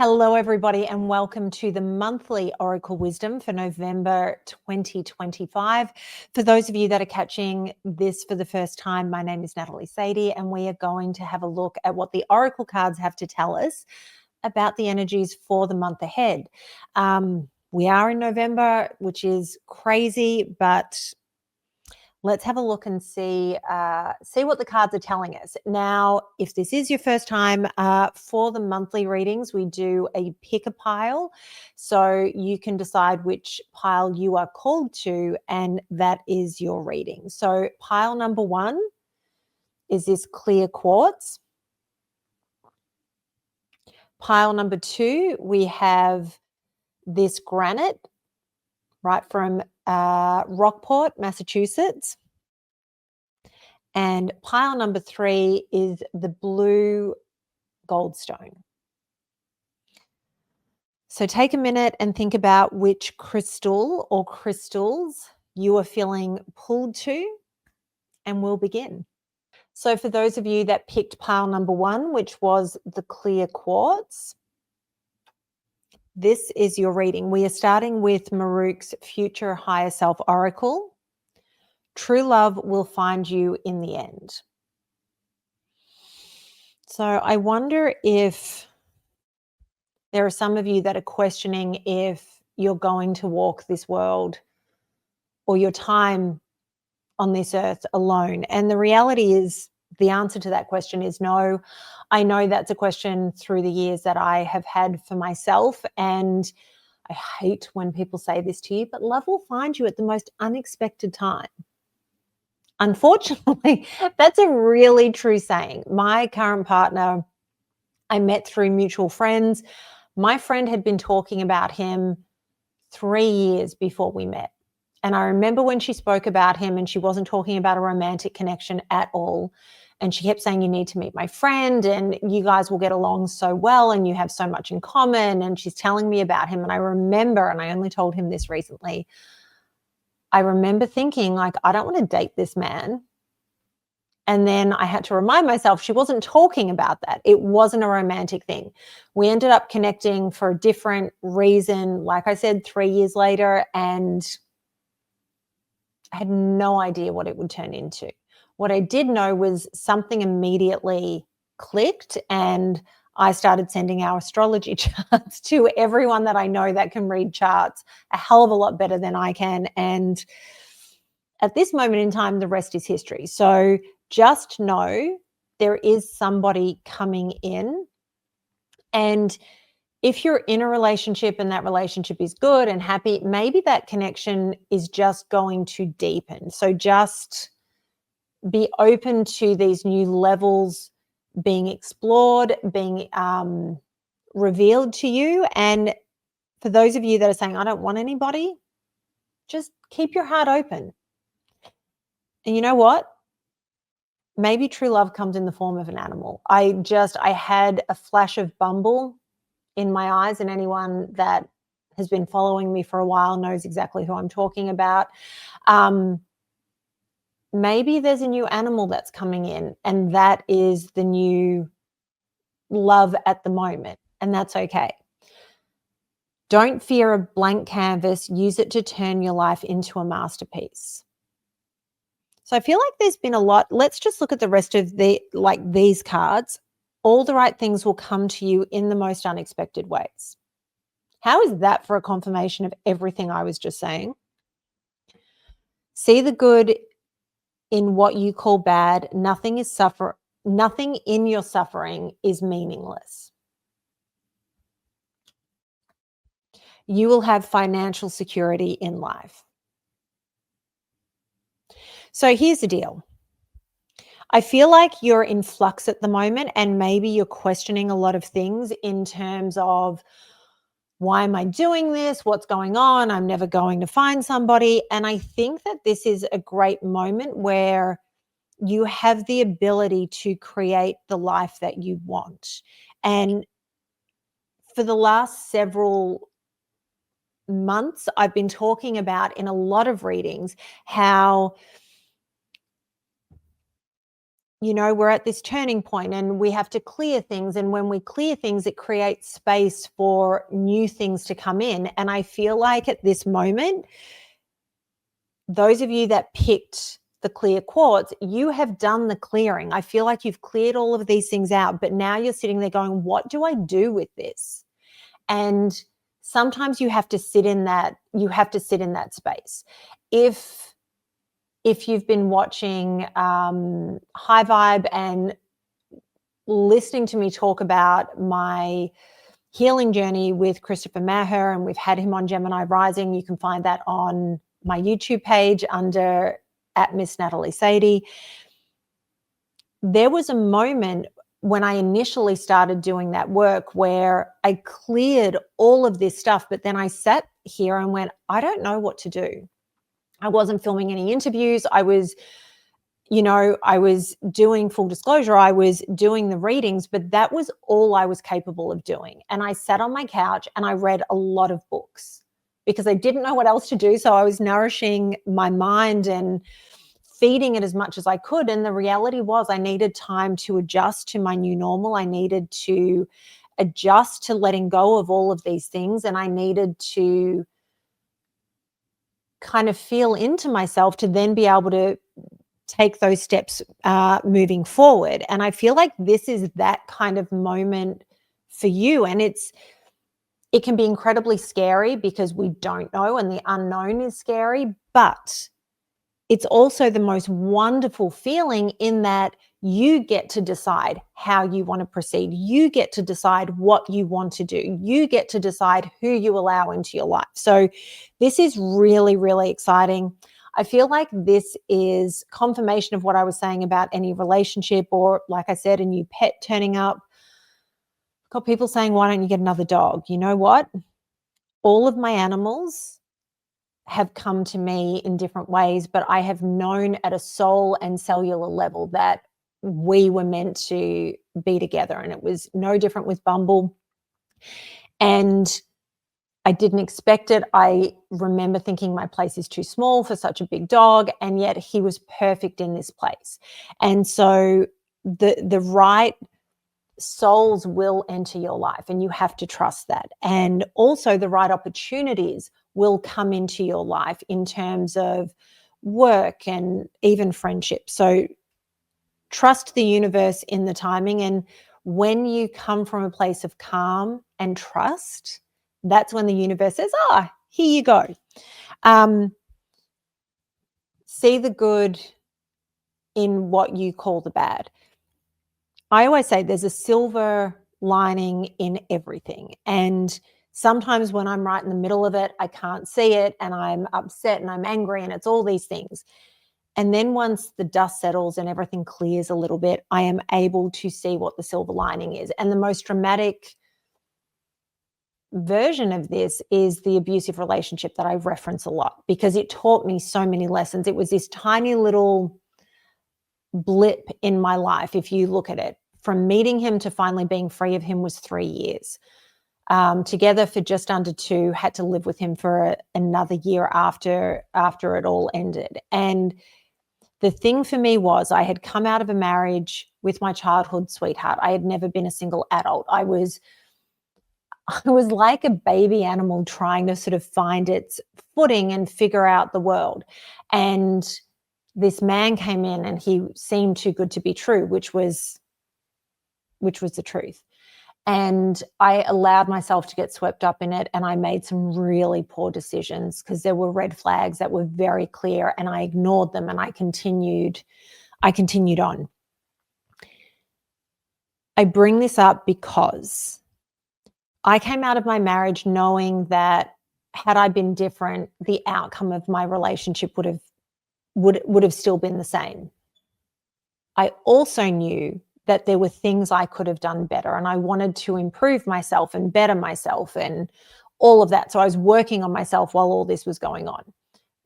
Hello, everybody, and welcome to the monthly Oracle Wisdom for November 2025. For those of you that are catching this for the first time, my name is Natalie Sadie, and we are going to have a look at what the Oracle cards have to tell us about the energies for the month ahead. We are in November, which is crazy, but let's have a look and see what the cards are telling us. Now, if this is your first time, for the monthly readings, we do a pick a pile. So you can decide which pile you are called to, and that is your reading. So pile number 1 is this clear quartz. Pile number 2, we have this granite, right from Rockport, Massachusetts. And pile number 3 is the blue goldstone. So take a minute and think about which crystal or crystals you are feeling pulled to, and we'll begin. So for those of you that picked pile number 1, which was the clear quartz, this is your reading. We are starting with MahrukhX Future Higher Self Oracle. True love will find you in the end. So I wonder if there are some of you that are questioning if you're going to walk this world or your time on this earth alone. And the reality is, the answer to that question is no. I know that's a question through the years that I have had for myself. And I hate when people say this to you, but love will find you at the most unexpected time. Unfortunately, that's a really true saying. My current partner, I met through mutual friends. My friend had been talking about him 3 years before we met. And I remember when she spoke about him and she wasn't talking about a romantic connection at all. And she kept saying, you need to meet my friend and you guys will get along so well and you have so much in common. And she's telling me about him. And I remember, and I only told him this recently, I remember thinking, like, I don't want to date this man. And then I had to remind myself she wasn't talking about that. It wasn't a romantic thing. We ended up connecting for a different reason, like I said, 3 years later, and I had no idea what it would turn into. What I did know was something immediately clicked, and I started sending our astrology charts to everyone that I know that can read charts a hell of a lot better than I can. And at this moment in time, the rest is history. So just know there is somebody coming in. And if you're in a relationship and that relationship is good and happy, maybe that connection is just going to deepen. So just be open to these new levels being explored, being revealed to you. And for those of you that are saying, I don't want anybody, just keep your heart open. And you know what? Maybe true love comes in the form of an animal. I had a flash of Bumble in my eyes, and anyone that has been following me for a while knows exactly who I'm talking about. Maybe there's a new animal that's coming in, and that is the new love at the moment, and that's okay. Don't fear a blank canvas. Use it to turn your life into a masterpiece. So I feel like there's been a lot. Let's just look at the rest of these cards. All the right things will come to you in the most unexpected ways. How is that for a confirmation of everything I was just saying? See the good in what you call bad. Nothing in your suffering is meaningless. You will have financial security in life. So here's the deal. I feel like you're in flux at the moment, and maybe you're questioning a lot of things in terms of, why am I doing this? What's going on? I'm never going to find somebody. And I think that this is a great moment where you have the ability to create the life that you want. And for the last several months, I've been talking about in a lot of readings how we're at this turning point and we have to clear things. And when we clear things, it creates space for new things to come in. And I feel like at this moment, those of you that picked the clear quartz, you have done the clearing. I feel like you've cleared all of these things out, but now you're sitting there going, what do I do with this? And sometimes you have to sit in that, space. If you've been watching High Vibe and listening to me talk about my healing journey with Christopher Maher, and we've had him on Gemini Rising, you can find that on my YouTube page under @Miss Natalie Sadie. There was a moment when I initially started doing that work where I cleared all of this stuff, but then I sat here and went, I don't know what to do. I wasn't filming any interviews. I was doing, full disclosure, I was doing the readings, but that was all I was capable of doing. And I sat on my couch and I read a lot of books because I didn't know what else to do. So I was nourishing my mind and feeding it as much as I could. And the reality was I needed time to adjust to my new normal. I needed to adjust to letting go of all of these things. And I needed to kind of feel into myself to then be able to take those steps moving forward. And I feel like this is that kind of moment for you. And it can be incredibly scary because we don't know, and the unknown is scary, but it's also the most wonderful feeling in that you get to decide how you want to proceed. You get to decide what you want to do. You get to decide who you allow into your life. So this is really, really exciting. I feel like this is confirmation of what I was saying about any relationship, or like I said, a new pet turning up. Got people saying, why don't you get another dog? You know what? All of my animals have come to me in different ways, but I have known at a soul and cellular level that we were meant to be together. And it was no different with Bumble. And I didn't expect it. I remember thinking my place is too small for such a big dog, and yet he was perfect in this place. And so the right souls will enter your life, and you have to trust that. And also the right opportunities will come into your life in terms of work and even friendship. So trust the universe in the timing. And when you come from a place of calm and trust, that's when the universe says, here you go. See the good in what you call the bad. I always say there's a silver lining in everything. And sometimes when I'm right in the middle of it, I can't see it, and I'm upset and I'm angry, and it's all these things. And then once the dust settles and everything clears a little bit, I am able to see what the silver lining is. And the most dramatic version of this is the abusive relationship that I reference a lot, because it taught me so many lessons. It was this tiny little blip in my life. If you look at it, from meeting him to finally being free of him was 3 years. Together for just under 2, had to live with him for another year after it all ended. And the thing for me was, I had come out of a marriage with my childhood sweetheart. I had never been a single adult. I was like a baby animal trying to sort of find its footing and figure out the world. And this man came in and he seemed too good to be true, which was the truth. And I allowed myself to get swept up in it, and I made some really poor decisions because there were red flags that were very clear, and I ignored them, and I continued on. I bring this up because I came out of my marriage knowing that had I been different, the outcome of my relationship would have still been the same. I also knew that there were things I could have done better, and I wanted to improve myself and better myself and all of that. So I was working on myself while all this was going on.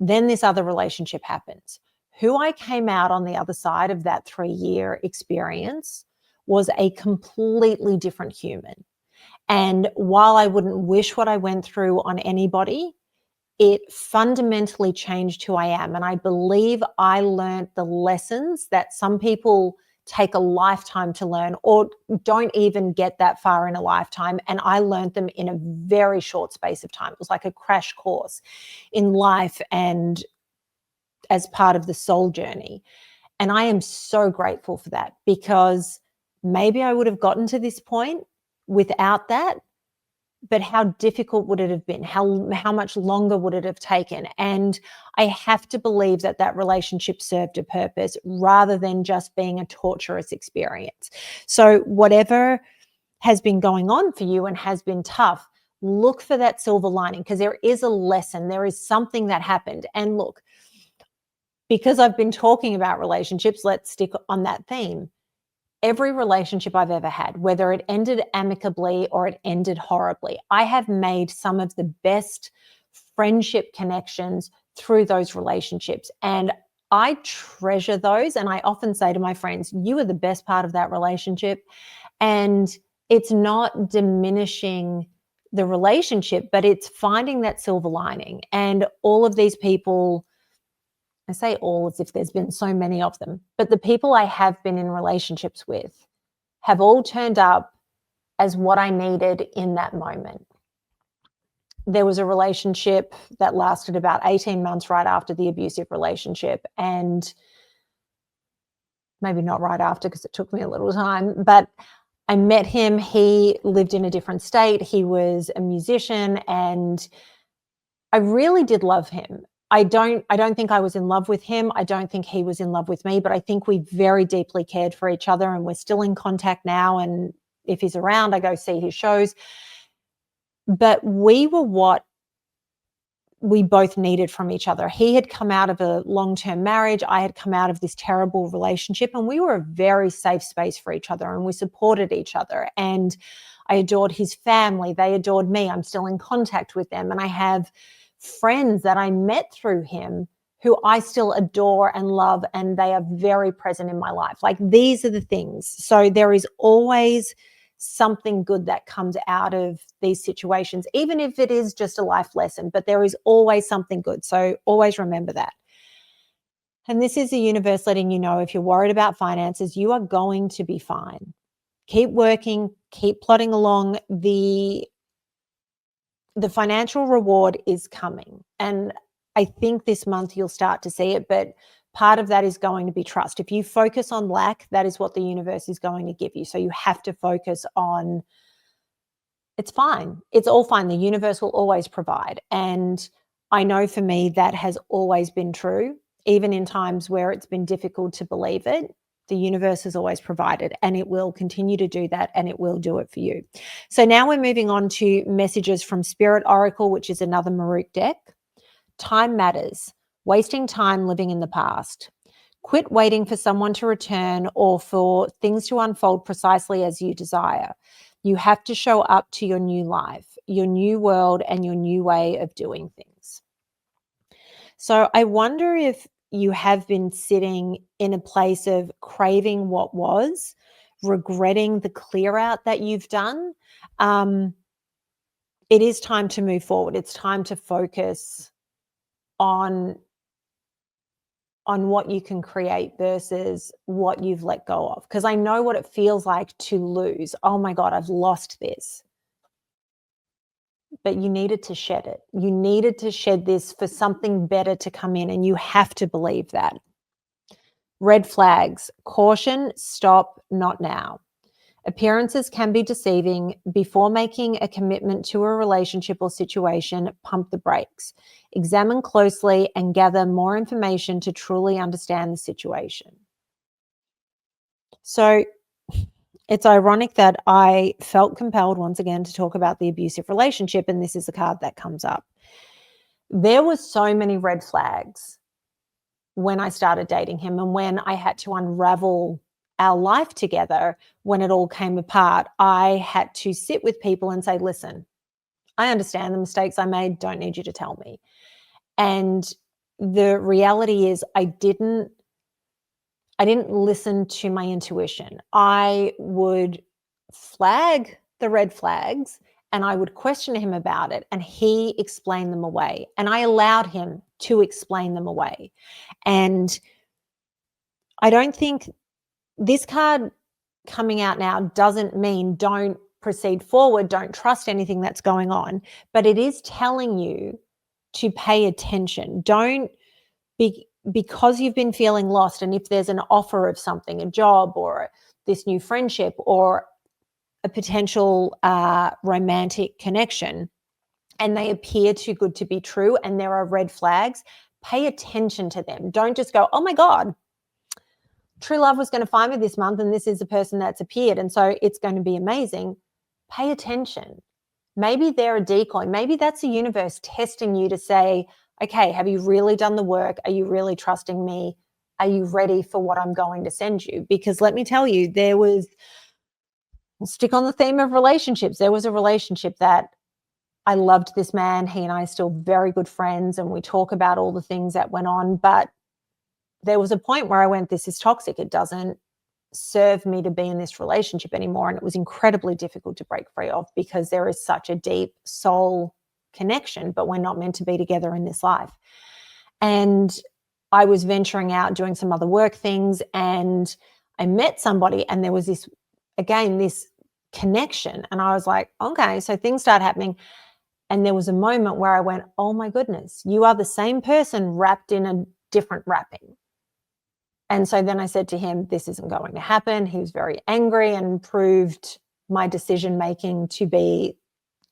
Then this other relationship happens. Who I came out on the other side of that 3-year experience was a completely different human. And while I wouldn't wish what I went through on anybody, it fundamentally changed who I am. And I believe I learned the lessons that some people take a lifetime to learn, or don't even get that far in a lifetime. And I learned them in a very short space of time. It was like a crash course in life and as part of the soul journey. And I am so grateful for that, because maybe I would have gotten to this point without that, but how difficult would it have been? How much longer would it have taken? And I have to believe that that relationship served a purpose rather than just being a torturous experience. So whatever has been going on for you and has been tough, look for that silver lining, because there is a lesson. There is something that happened. And look, because I've been talking about relationships, let's stick on that theme. Every relationship I've ever had, whether it ended amicably or it ended horribly, I have made some of the best friendship connections through those relationships. And I treasure those. And I often say to my friends, you are the best part of that relationship. And it's not diminishing the relationship, but it's finding that silver lining. And all of these people, I say all as if there's been so many of them, but the people I have been in relationships with have all turned up as what I needed in that moment. There was a relationship that lasted about 18 months right after the abusive relationship, and maybe not right after because it took me a little time, but I met him. He lived in a different state. He was a musician, and I really did love him. I don't think I was in love with him. I don't think he was in love with me, but I think we very deeply cared for each other, and we're still in contact now. And if he's around, I go see his shows. But we were what we both needed from each other. He had come out of a long-term marriage. I had come out of this terrible relationship, and we were a very safe space for each other, and we supported each other. And I adored his family. They adored me. I'm still in contact with them. And I have friends that I met through him who I still adore and love, and they are very present in my life. Like, these are the things. So there is always something good that comes out of these situations, even if it is just a life lesson, but there is always something good. So always remember that. And this is the universe letting you know, if you're worried about finances, you are going to be fine. Keep working, keep plodding along. The financial reward is coming. And I think this month you'll start to see it, but part of that is going to be trust. If you focus on lack, that is what the universe is going to give you. So you have to focus on, it's fine. It's all fine. The universe will always provide. And I know for me, that has always been true. Even in times where it's been difficult to believe it, the universe has always provided, and it will continue to do that, and it will do it for you. So now we're moving on to messages from Spirit Oracle, which is another Mahrukh deck. Time matters. Wasting time living in the past. Quit waiting for someone to return or for things to unfold precisely as you desire. You have to show up to your new life, your new world, and your new way of doing things. So I wonder if you have been sitting in a place of craving what was, regretting the clear out that you've done. It is time to move forward. It's time to focus on what you can create versus what you've let go of. Because I know what it feels like to lose. Oh my God, I've lost this. But you needed to shed it. You needed to shed this for something better to come in, and you have to believe that. Red flags. Caution, stop, not now. Appearances can be deceiving. Before making a commitment to a relationship or situation, pump the brakes. Examine closely and gather more information to truly understand the situation. So it's ironic that I felt compelled once again to talk about the abusive relationship, and this is the card that comes up. There were so many red flags when I started dating him, and when I had to unravel our life together, when it all came apart, I had to sit with people and say, listen, I understand the mistakes I made. Don't need you to tell me. And the reality is I didn't listen to my intuition. I would flag the red flags and I would question him about it, and he explained them away. And I allowed him to explain them away. And I don't think this card coming out now doesn't mean don't proceed forward, don't trust anything that's going on, but it is telling you to pay attention. Don't because you've been feeling lost, and if there's an offer of something, a job or this new friendship or a potential romantic connection, and they appear too good to be true and there are red flags, pay attention to them. Don't just go, oh my God, true love was going to find me this month and this is the person that's appeared and so it's going to be amazing. Pay attention. Maybe they're a decoy. Maybe that's the universe testing you to say, okay, have you really done the work? Are you really trusting me? Are you ready for what I'm going to send you? Because let me tell you, we'll stick on the theme of relationships. There was a relationship that I loved this man. He and I are still very good friends and we talk about all the things that went on. But there was a point where I went, this is toxic. It doesn't serve me to be in this relationship anymore. And it was incredibly difficult to break free of because there is such a deep soul connection, but we're not meant to be together in this life. And I was venturing out, doing some other work things, and I met somebody and there was this connection. And I was like, okay, so things start happening. And there was a moment where I went, oh my goodness, you are the same person wrapped in a different wrapping. And so then I said to him, this isn't going to happen. He was very angry and proved my decision-making to be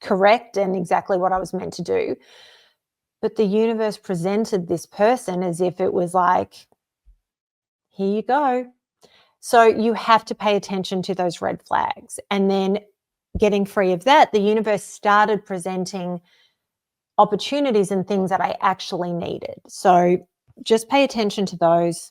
correct and exactly what I was meant to do. But the universe presented this person as if it was like, here you go. So you have to pay attention to those red flags. And then getting free of that, the universe started presenting opportunities and things that I actually needed. So just pay attention to those.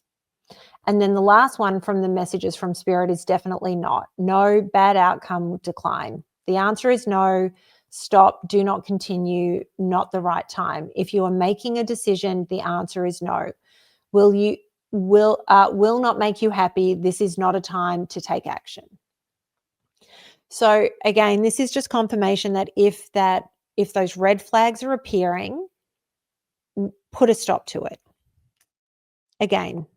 And then the last one from the messages from Spirit is definitely not. No bad outcome, decline. The answer is no, stop, do not continue, not the right time. If you are making a decision, the answer is no. Will not make you happy. This is not a time to take action. So again, this is just confirmation that if those red flags are appearing, put a stop to it. Again,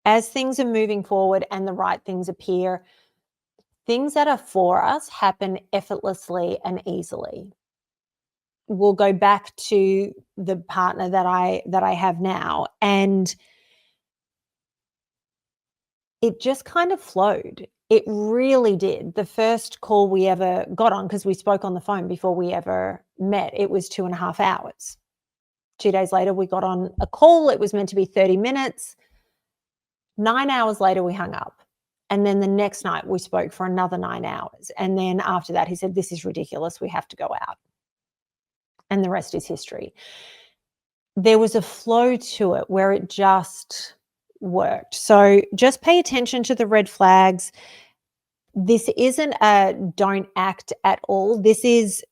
as things are moving forward and the right things appear, things that are for us happen effortlessly and easily. We'll go back to the partner that I have now, and it just kind of flowed. It really did. The first call we ever got on, because we spoke on the phone before we ever met, it was 2.5 hours. 2 days later, we got on a call. It was meant to be 30 minutes. 9 hours later, we hung up. And then the next night, we spoke for another 9 hours. And then after that, he said, this is ridiculous. We have to go out. And the rest is history. There was a flow to it where it just worked. So just pay attention to the red flags. This isn't a don't act at all. This is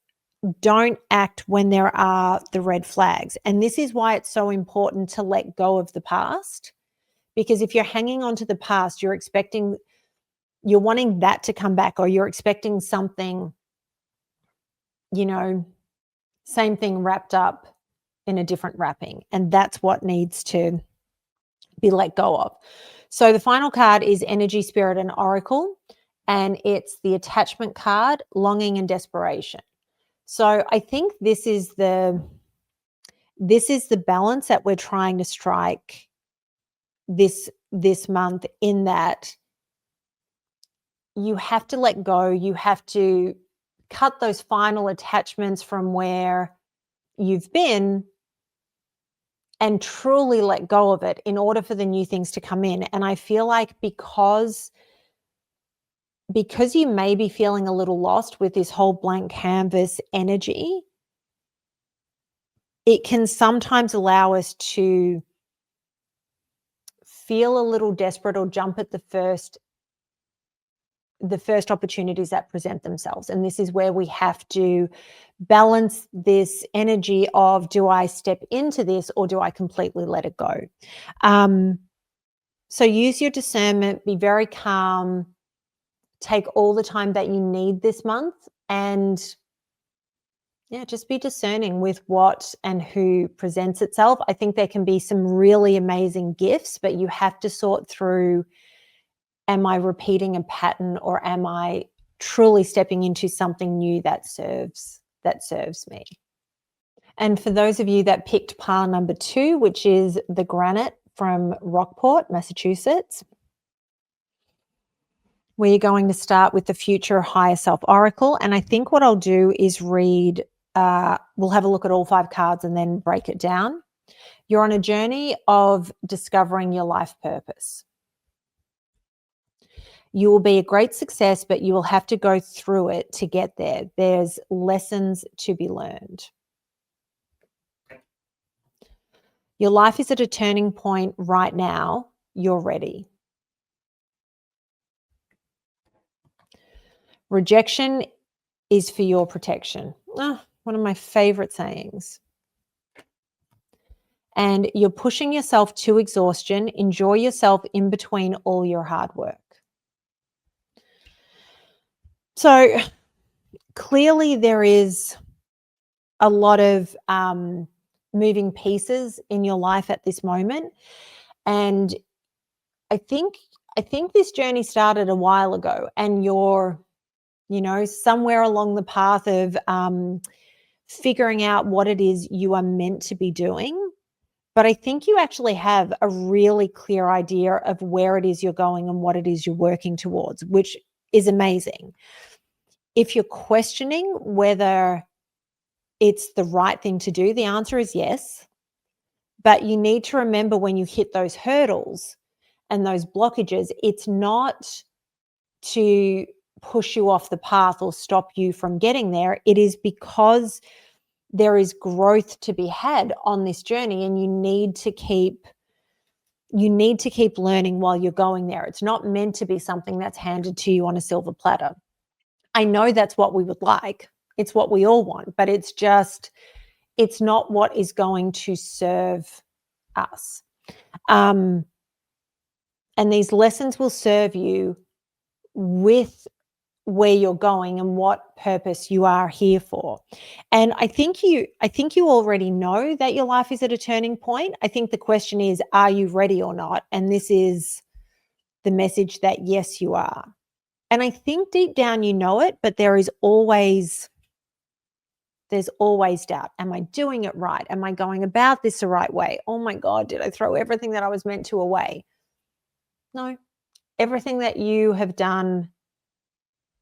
don't act when there are the red flags. And this is why it's so important to let go of the past. Because if you're hanging on to the past, you're wanting that to come back, or you're expecting something, same thing wrapped up in a different wrapping. And that's what needs to be let go of. So the final card is Energy, Spirit, and Oracle. And it's the attachment card, longing and desperation. So I think this is the balance that we're trying to strike this month, in that you have to let go. You have to cut those final attachments from where you've been and truly let go of it in order for the new things to come in. And I feel like because you may be feeling a little lost with this whole blank canvas energy, it can sometimes allow us to feel a little desperate or jump at the first opportunities that present themselves. And this is where we have to balance this energy of, do I step into this or do I completely let it go? So use your discernment, be very calm, take all the time that you need this month, and just be discerning with what and who presents itself. I think there can be some really amazing gifts, but you have to sort through Am I repeating a pattern, or am I truly stepping into something new that serves me? And for those of you that picked pile number 2, which is the granite from Rockport, Massachusetts, we're going to start with the Future Higher Self Oracle. And I think what I'll do is read, we'll have a look at all 5 cards and then break it down. You're on a journey of discovering your life purpose. You will be a great success, but you will have to go through it to get there. There's lessons to be learned. Your life is at a turning point right now. You're ready. Rejection is for your protection. One of my favorite sayings. And you're pushing yourself to exhaustion. Enjoy yourself in between all your hard work. So clearly there is a lot of moving pieces in your life at this moment. And I think this journey started a while ago, and you're, somewhere along the path of figuring out what it is you are meant to be doing. But I think you actually have a really clear idea of where it is you're going and what it is you're working towards, which is amazing. If you're questioning whether it's the right thing to do, the answer is yes. But you need to remember, when you hit those hurdles and those blockages, it's not to push you off the path or stop you from getting there. It is because there is growth to be had on this journey, and you need to keep learning while you're going there. It's not meant to be something that's handed to you on a silver platter. I know that's what we would like. It's what we all want, but it's not what is going to serve us. And these lessons will serve you with where you're going and what purpose you are here for. And I think you already know that your life is at a turning point. I think the question is, are you ready or not? And this is the message that yes, you are. And I think deep down you know it, but there's always doubt. Am I doing it right? Am I going about this the right way? Oh my God, did I throw everything that I was meant to away? No. Everything that you have done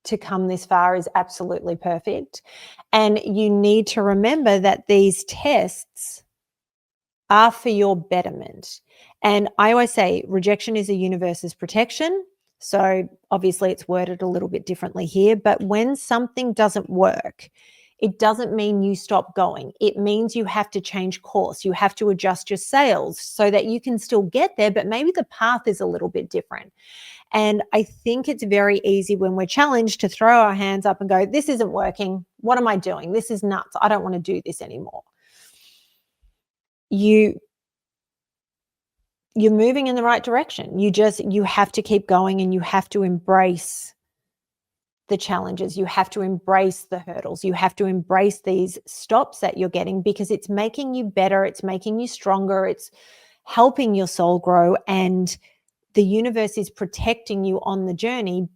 to come this far is absolutely perfect. And you need to remember that these tests are for your betterment. And I always say rejection is a universe's protection. So obviously it's worded a little bit differently here, but when something doesn't work, it doesn't mean you stop going. It means you have to change course. You have to adjust your sails so that you can still get there, but maybe the path is a little bit different. And I think it's very easy when we're challenged to throw our hands up and go, this isn't working. What am I doing? This is nuts. I don't want to do this anymore. You're moving in the right direction. You have to keep going, and you have to embrace the challenges. You have to embrace the hurdles. You have to embrace these stops that you're getting, because it's making you better. It's making you stronger. It's helping your soul grow, and the universe is protecting you on the journey,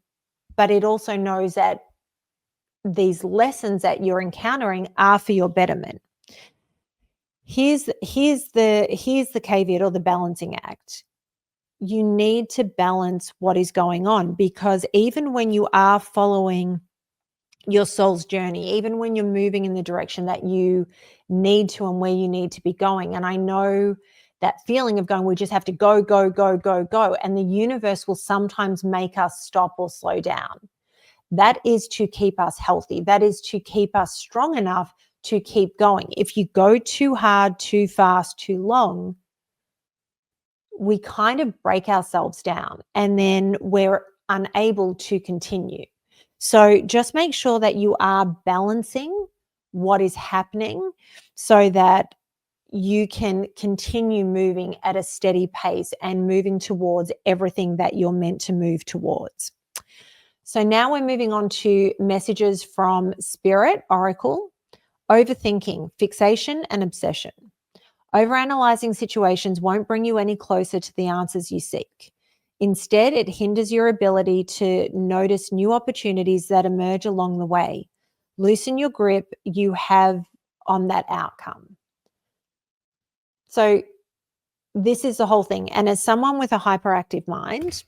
but it also knows that these lessons that you're encountering are for your betterment. Here's the caveat, or the balancing act. You need to balance what is going on, because even when you are following your soul's journey, even when you're moving in the direction that you need to and where you need to be going, and I know that feeling of going, we just have to go, go, go, go, go, and the universe will sometimes make us stop or slow down. That is to keep us healthy. That is to keep us strong enough to keep going. If you go too hard, too fast, too long, we kind of break ourselves down, and then we're unable to continue. So just make sure that you are balancing what is happening so that you can continue moving at a steady pace and moving towards everything that you're meant to move towards. So now we're moving on to messages from Spirit Oracle. Overthinking, fixation, and obsession. Overanalyzing situations won't bring you any closer to the answers you seek. Instead, it hinders your ability to notice new opportunities that emerge along the way. Loosen your grip you have on that outcome. So this is the whole thing. And as someone with a hyperactive mind,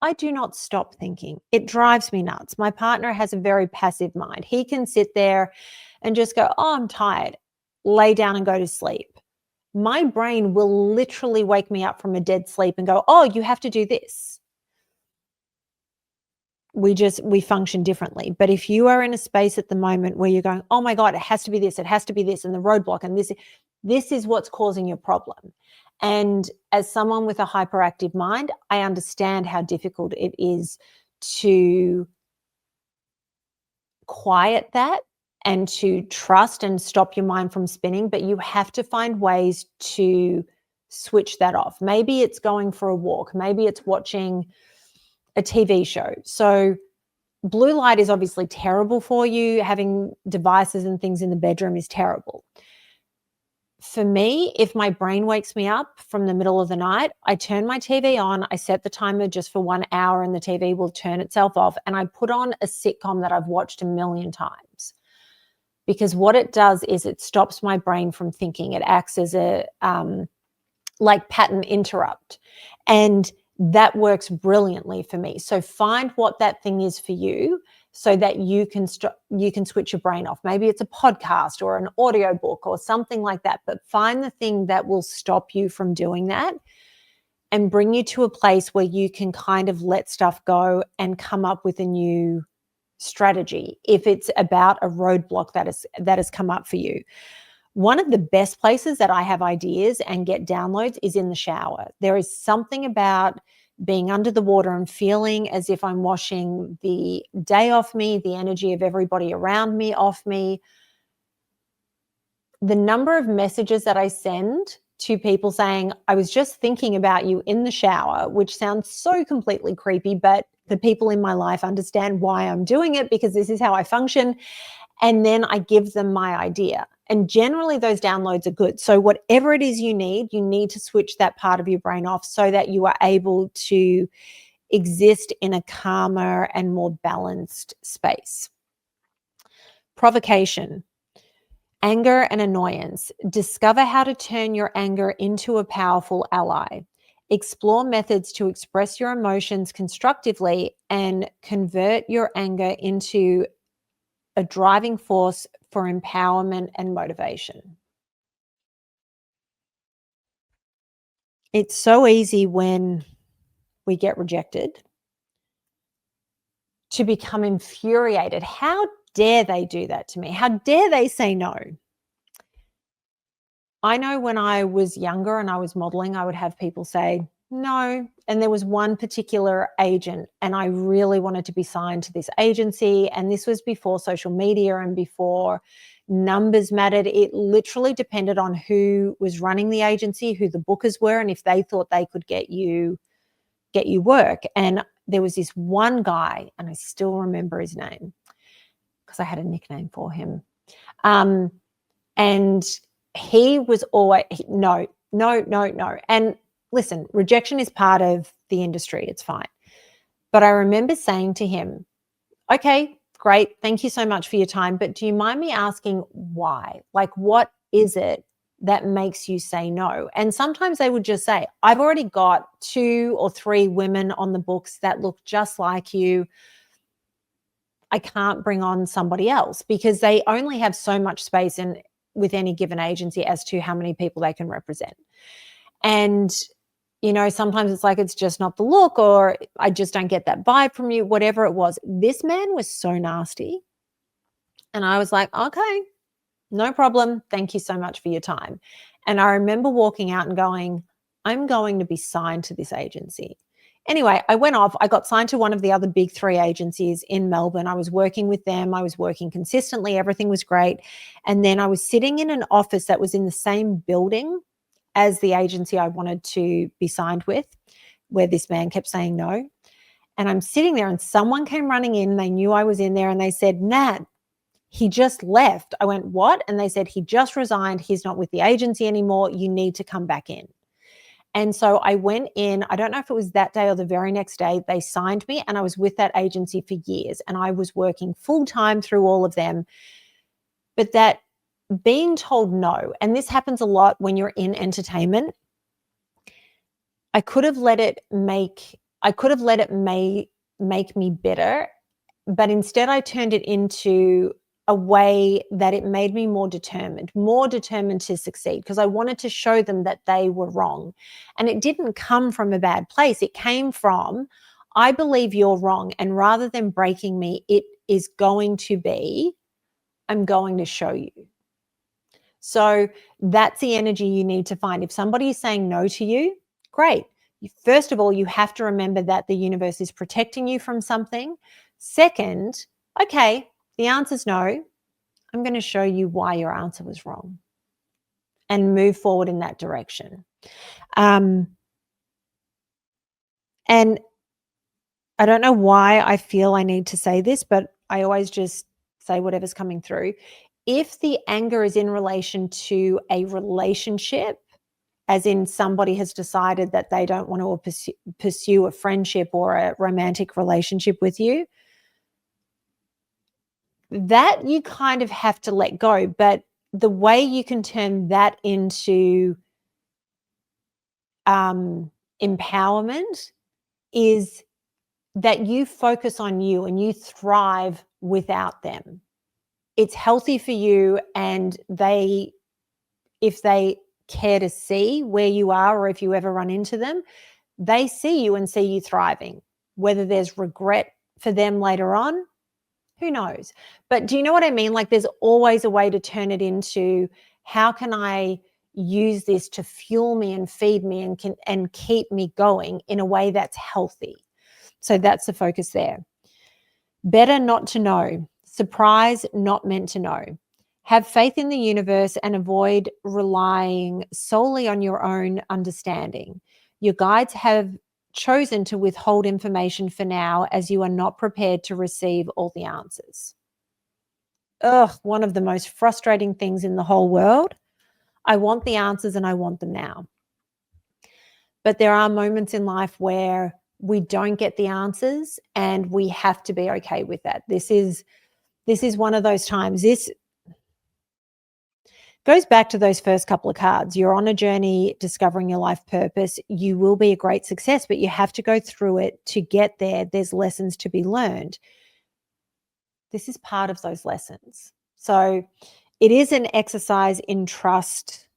I do not stop thinking. It drives me nuts. My partner has a very passive mind. He can sit there and just go, oh, I'm tired, lay down and go to sleep. My brain will literally wake me up from a dead sleep and go, oh, you have to do this. We function differently. But if you are in a space at the moment where you're going, oh my God, it has to be this, and the roadblock, and this is what's causing your problem. And as someone with a hyperactive mind, I understand how difficult it is to quiet that and to trust and stop your mind from spinning, but you have to find ways to switch that off. Maybe it's going for a walk. Maybe it's watching a TV show. So blue light is obviously terrible for you. Having devices and things in the bedroom is terrible. For me, if my brain wakes me up from the middle of the night, I turn my TV on, I set the timer just for 1 hour and the TV will turn itself off, and I put on a sitcom that I've watched a million times. Because what it does is it stops my brain from thinking. It acts as a like pattern interrupt. And that works brilliantly for me. So find what that thing is for you so that you can switch your brain off. Maybe it's a podcast or an audiobook or something like that, but find the thing that will stop you from doing that and bring you to a place where you can kind of let stuff go and come up with a new strategy if it's about a roadblock that has come up for you. One of the best places that I have ideas and get downloads is in the shower. There is something about being under the water and feeling as if I'm washing the day off me, the energy of everybody around me off me. The number of messages that I send to people saying, I was just thinking about you in the shower, which sounds so completely creepy, but the people in my life understand why I'm doing it because this is how I function. And then I give them my idea. And generally those downloads are good. So whatever it is you need to switch that part of your brain off so that you are able to exist in a calmer and more balanced space. Provocation, anger and annoyance. Discover how to turn your anger into a powerful ally. Explore methods to express your emotions constructively and convert your anger into a driving force for empowerment and motivation. It's so easy when we get rejected to become infuriated. How dare they do that to me? How dare they say no? I know when I was younger and I was modeling, I would have people say no. And there was one particular agent, and I really wanted to be signed to this agency. And this was before social media and before numbers mattered. It literally depended on who was running the agency, who the bookers were, and if they thought they could get you work. And there was this one guy, and I still remember his name because I had a nickname for him. And he was always no. And listen, rejection is part of the industry. It's fine. But I remember saying to him, okay, great. Thank you so much for your time. But do you mind me asking why? Like, what is it that makes you say no? And sometimes they would just say, I've already got 2 or 3 women on the books that look just like you. I can't bring on somebody else because they only have so much space with any given agency as to how many people they can represent. And sometimes it's like, it's just not the look, or I just don't get that vibe from you, whatever it was. This man was so nasty. And I was like, okay, no problem. Thank you so much for your time. And I remember walking out and going, I'm going to be signed to this agency. Anyway, I went off. I got signed to one of the other big 3 agencies in Melbourne. I was working with them. I was working consistently. Everything was great. And then I was sitting in an office that was in the same building as the agency I wanted to be signed with, where this man kept saying no. And I'm sitting there and someone came running in. They knew I was in there and they said, Nat, he just left. I went, what? And they said, he just resigned. He's not with the agency anymore. You need to come back in. And so I went in, I don't know if it was that day or the very next day, they signed me, and I was with that agency for years, and I was working full time through all of them. But that being told no, and this happens a lot when you're in entertainment, I could have let it make me bitter, but instead I turned it into a way that it made me more determined to succeed, because I wanted to show them that they were wrong. And it didn't come from a bad place. It came from, I believe you're wrong. And rather than breaking me, it is going to be, I'm going to show you. So that's the energy you need to find. If somebody is saying no to you, great. First of all, you have to remember that the universe is protecting you from something. Second, okay, the answer's no. I'm going to show you why your answer was wrong and move forward in that direction. And I don't know why I feel I need to say this, but I always just say whatever's coming through. If the anger is in relation to a relationship, as in somebody has decided that they don't want to pursue a friendship or a romantic relationship with you, that you kind of have to let go. But the way you can turn that into empowerment is that you focus on you and you thrive without them. It's healthy for you, and if they care to see where you are, or if you ever run into them, they see you and see you thriving. Whether there's regret for them later on, who knows? But do you know what I mean? Like, there's always a way to turn it into, how can I use this to fuel me and feed me and keep me going in a way that's healthy? So that's the focus there. Better not to know. Surprise, not meant to know. Have faith in the universe and avoid relying solely on your own understanding. Your guides have chosen to withhold information for now, as you are not prepared to receive all the answers. Ugh, one of the most frustrating things in the whole world. I want the answers and I want them now. But there are moments in life where we don't get the answers, and we have to be okay with that. This is one of those times. This goes back to those first couple of cards. You're on a journey discovering your life purpose. You will be a great success, but you have to go through it to get there. There's lessons to be learned. This is part of those lessons. So it is an exercise in trust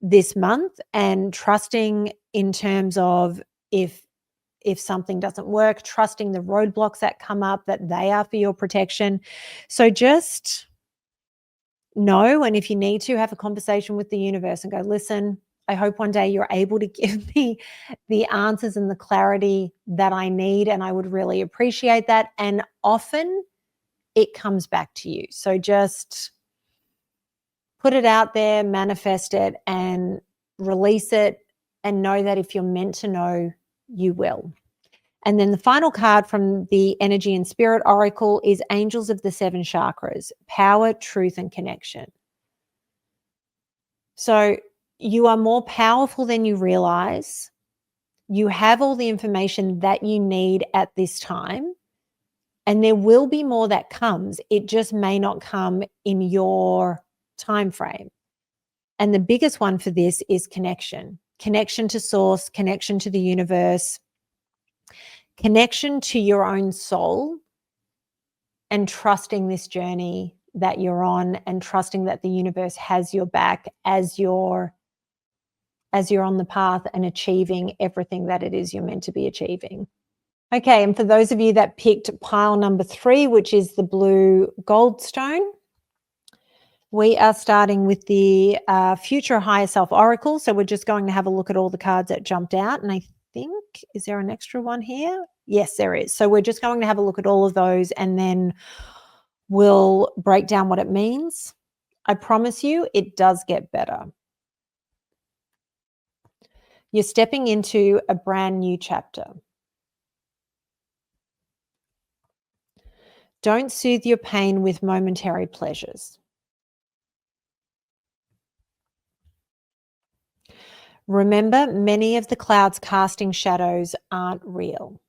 this month, and trusting in terms of, if something doesn't work, trusting the roadblocks that come up, that they are for your protection. So just know, and if you need to, have a conversation with the universe and go, listen, I hope one day you're able to give me the answers and the clarity that I need, and I would really appreciate that. And often it comes back to you. So just put it out there, manifest it, and release it, and know that if you're meant to know, you will. And then the final card from the Energy and Spirit Oracle is Angels of the Seven Chakras, Power, Truth, and Connection. So you are more powerful than you realize. You have all the information that you need at this time, and there will be more that comes. It just may not come in your time frame. And the biggest one for this is connection to source, connection to the universe, connection to your own soul, and trusting this journey that you're on, and trusting that the universe has your back as you're on the path and achieving everything that it is you're meant to be achieving. Okay, and for those of you that picked pile number 3, which is the blue gold stone, we are starting with the Future Higher Self Oracle. So we're just going to have a look at all the cards that jumped out. And I think, is there an extra one here? Yes, there is. So we're just going to have a look at all of those, and then we'll break down what it means. I promise you, it does get better. You're stepping into a brand new chapter. Don't soothe your pain with momentary pleasures. Remember, many of the clouds casting shadows aren't real.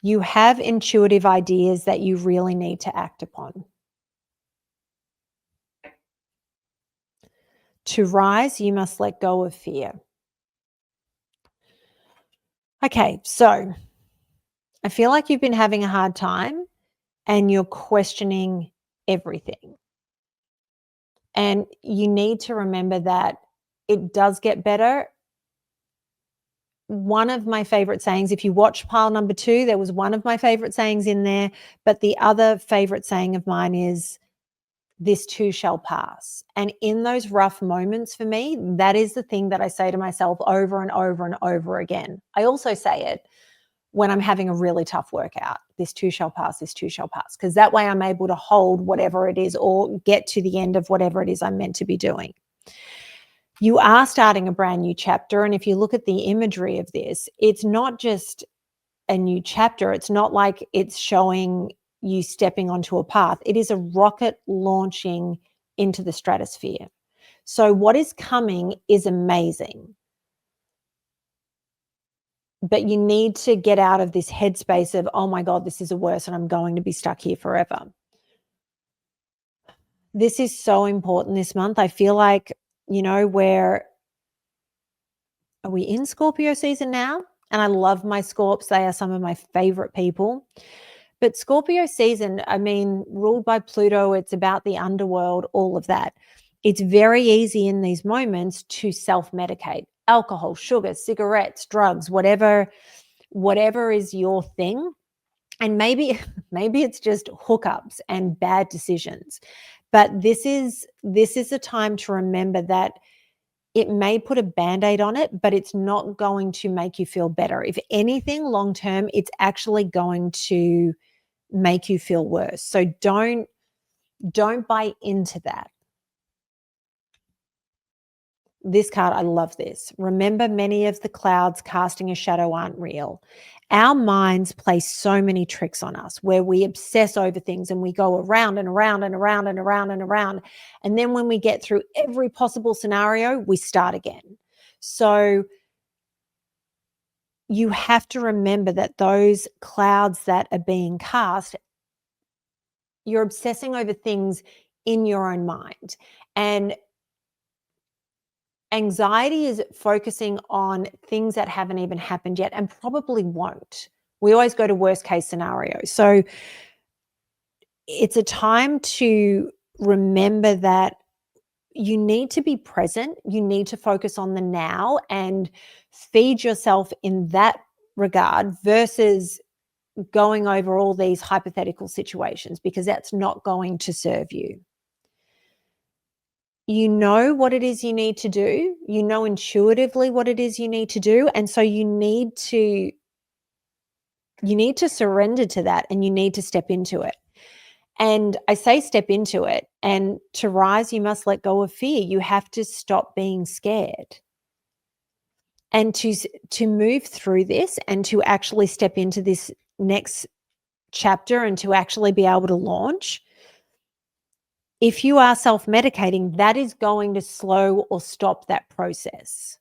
You have intuitive ideas that you really need to act upon. To rise, you must let go of fear. Okay, so I feel like you've been having a hard time and you're questioning everything. And you need to remember that it does get better. One of my favorite sayings, if you watch pile number 2, there was one of my favorite sayings in there, but the other favorite saying of mine is, this too shall pass. And in those rough moments for me, that is the thing that I say to myself over and over and over again. I also say it when I'm having a really tough workout, this too shall pass, this too shall pass, because that way I'm able to hold whatever it is or get to the end of whatever it is I'm meant to be doing. You are starting a brand new chapter. And if you look at the imagery of this, it's not just a new chapter. It's not like it's showing you stepping onto a path. It is a rocket launching into the stratosphere. So what is coming is amazing. But you need to get out of this headspace of, oh my God, this is the worst and I'm going to be stuck here forever. This is so important this month. I feel like, are we in Scorpio season now? And I love my Scorps. They are some of my favorite people. But Scorpio season, ruled by Pluto, it's about the underworld, all of that. It's very easy in these moments to self-medicate. Alcohol, sugar, cigarettes, drugs, whatever is your thing. And maybe it's just hookups and bad decisions. But this is a time to remember that it may put a Band-Aid on it, but it's not going to make you feel better. If anything, long term, it's actually going to make you feel worse. So don't buy into that. This card, I love this. Remember, many of the clouds casting a shadow aren't real. Our minds play so many tricks on us where we obsess over things and we go around and around and around and around and around. And then when we get through every possible scenario, we start again. So you have to remember that those clouds that are being cast, you're obsessing over things in your own mind. And anxiety is focusing on things that haven't even happened yet and probably won't. We always go to worst case scenario. So it's a time to remember that you need to be present. You need to focus on the now and feed yourself in that regard versus going over all these hypothetical situations, because that's not going to serve you. You know what it is you need to do. You know intuitively what it is you need to do. And so you need to surrender to that and you need to step into it. And I say step into it, and to rise, you must let go of fear. You have to stop being scared. And to move through this and to actually step into this next chapter and to actually be able to launch, if you are self-medicating, that is going to slow or stop that process.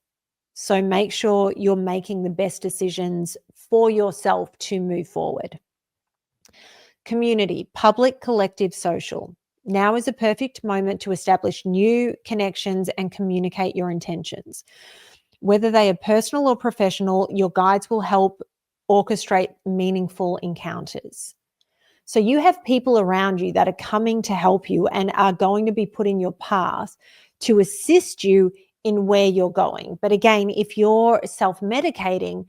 So make sure you're making the best decisions for yourself to move forward. Community, public, collective, social. Now is a perfect moment to establish new connections and communicate your intentions. Whether they are personal or professional, your guides will help orchestrate meaningful encounters. So you have people around you that are coming to help you and are going to be put in your path to assist you in where you're going. But again, if you're self-medicating,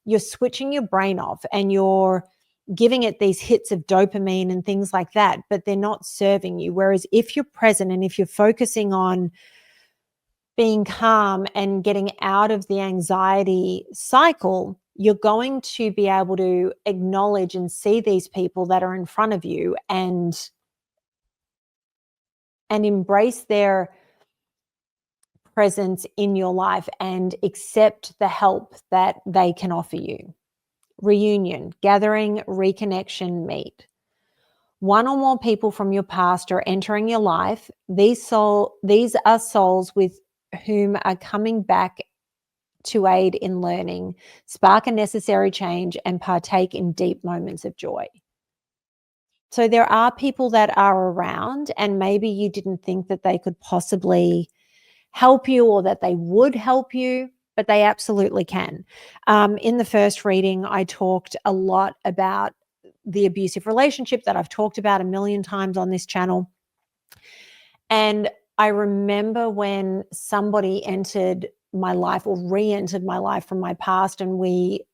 you're switching your brain off and you're giving it these hits of dopamine and things like that, but they're not serving you. Whereas if you're present and if you're focusing on being calm and getting out of the anxiety cycle, you're going to be able to acknowledge and see these people that are in front of you and embrace their presence in your life and accept the help that they can offer you. Reunion, gathering, reconnection, meet. One or more people from your past are entering your life. These are souls with whom are coming back to aid in learning, spark a necessary change, and partake in deep moments of joy. So there are people that are around, and maybe you didn't think that they could possibly help you or that they would help you, but they absolutely can. In the first reading, I talked a lot about the abusive relationship that I've talked about a million times on this channel. And I remember when somebody entered my life or re-entered my life from my past, and we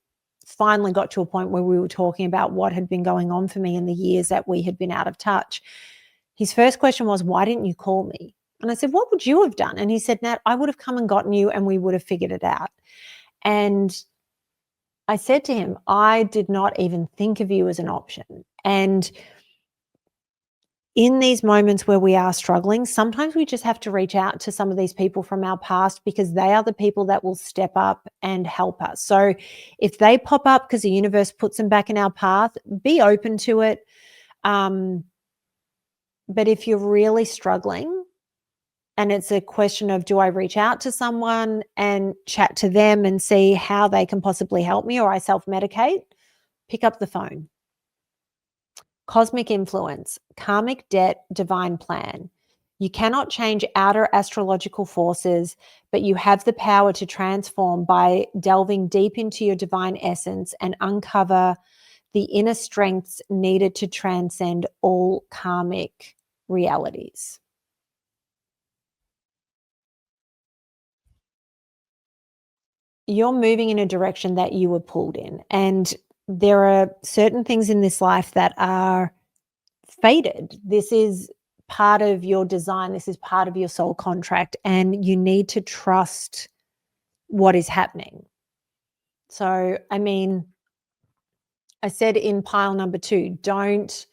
finally got to a point where we were talking about what had been going on for me in the years that we had been out of touch. His first question was, why didn't you call me? And I said, what would you have done? And he said, Nat, I would have come and gotten you and we would have figured it out. And I said to him, I did not even think of you as an option. And in these moments where we are struggling, sometimes we just have to reach out to some of these people from our past, because they are the people that will step up and help us. So if they pop up because the universe puts them back in our path, be open to it. But if you're really struggling and it's a question of, do I reach out to someone and chat to them and see how they can possibly help me, or I self-medicate, pick up the phone. Cosmic influence, karmic debt, divine plan. You cannot change outer astrological forces, but you have the power to transform by delving deep into your divine essence and uncover the inner strengths needed to transcend all karmic realities. You're moving in a direction that you were pulled in, and there are certain things in this life that are fated. This is part of your design. This is part of your soul contract, and you need to trust what is happening. So, I mean, I said in pile number 2, don't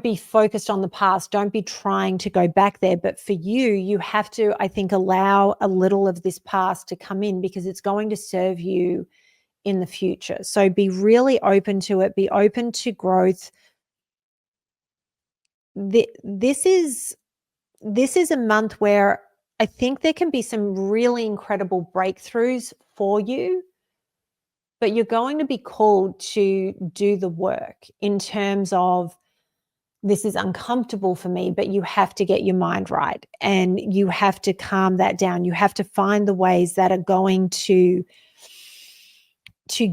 be focused on the past. Don't be trying to go back there. But for you, you have to, I think, allow a little of this past to come in, because it's going to serve you in the future. So be really open to it. Be open to growth. This is a month where I think there can be some really incredible breakthroughs for you, but you're going to be called to do the work in terms of, this is uncomfortable for me, but you have to get your mind right and you have to calm that down. You have to find the ways that are going to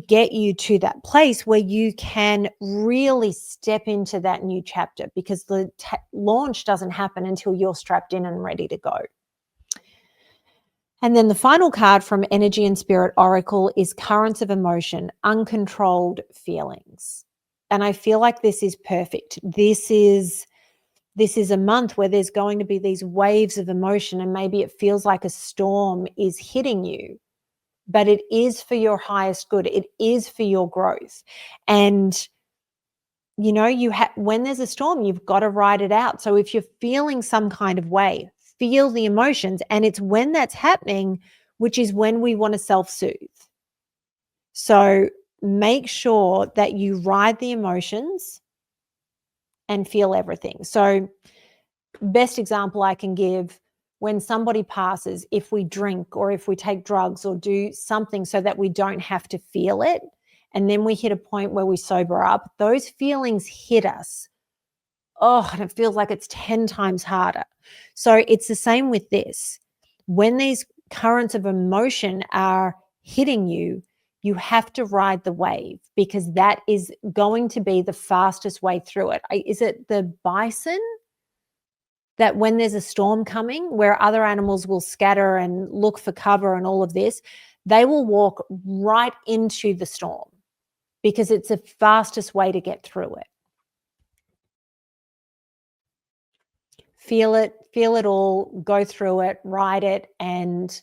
get you to that place where you can really step into that new chapter, because the launch doesn't happen until you're strapped in and ready to go. And then the final card from Energy and Spirit Oracle is Currents of Emotion, Uncontrolled Feelings. And I feel like this is perfect. This is a month where there's going to be these waves of emotion, and maybe it feels like a storm is hitting you, but it is for your highest good. It is for your growth. And you know, when there's a storm, you've got to ride it out. So if you're feeling some kind of way, feel the emotions. And it's when that's happening, which is when we want to self-soothe. So make sure that you ride the emotions and feel everything. So best example I can give, when somebody passes, if we drink or if we take drugs or do something so that we don't have to feel it, and then we hit a point where we sober up, those feelings hit us. Oh, and it feels like it's 10 times harder. So it's the same with this. When these currents of emotion are hitting you, you have to ride the wave, because that is going to be the fastest way through it. Is it the bison that when there's a storm coming, where other animals will scatter and look for cover and all of this, they will walk right into the storm, because it's the fastest way to get through it. Feel it all, go through it, ride it, and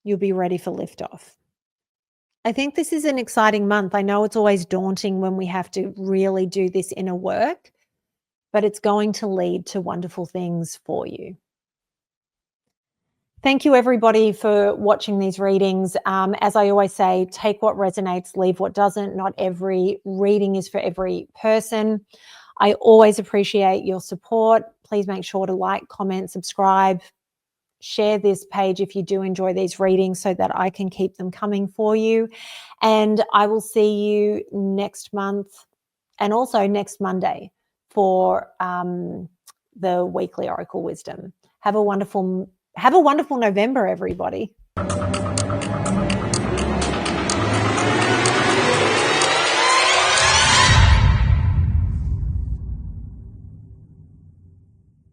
you'll be ready for liftoff. I think this is an exciting month. I know it's always daunting when we have to really do this inner work, but it's going to lead to wonderful things for you. Thank you, everybody, for watching these readings. As I always say, take what resonates, leave what doesn't. Not every reading is for every person. I always appreciate your support. Please make sure to like, comment, subscribe, share this page if you do enjoy these readings so that I can keep them coming for you. And I will see you next month and also next Monday for the weekly Oracle Wisdom. Have a wonderful November, everybody.